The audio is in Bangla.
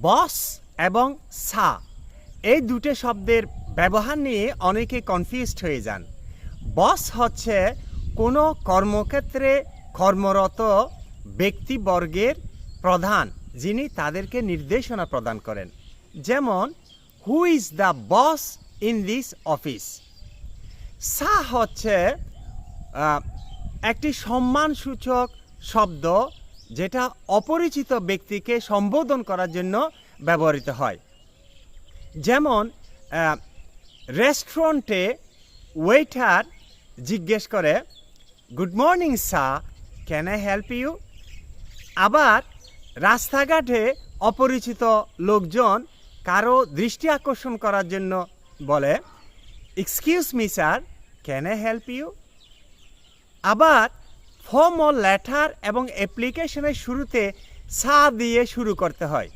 বস এবং সা এই দুটো শব্দের ব্যবহার নিয়ে অনেকে কনফিউজড হয়ে যান। বস হচ্ছে কোনো কর্মক্ষেত্রে কর্মরত ব্যক্তিবর্গের প্রধান, যিনি তাদেরকে নির্দেশনা প্রদান করেন। যেমন, who is the boss in this office. সা হচ্ছে একটি সম্মানসূচক শব্দ, যেটা অপরিচিত ব্যক্তিকে সম্বোধন করার জন্য ব্যবহৃত হয়। যেমন, রেস্টুরেন্টে ওয়েটার জিজ্ঞেস করে, good morning sir, can I help you. আবার রাস্তাঘাটে অপরিচিত লোকজন কারো দৃষ্টি আকর্ষণ করার জন্য বলে, excuse me sir, can I help you. আবার ফর্ম ও লেটার এবং অ্যাপ্লিকেশনের শুরুতে সা দিয়ে শুরু করতে হয়।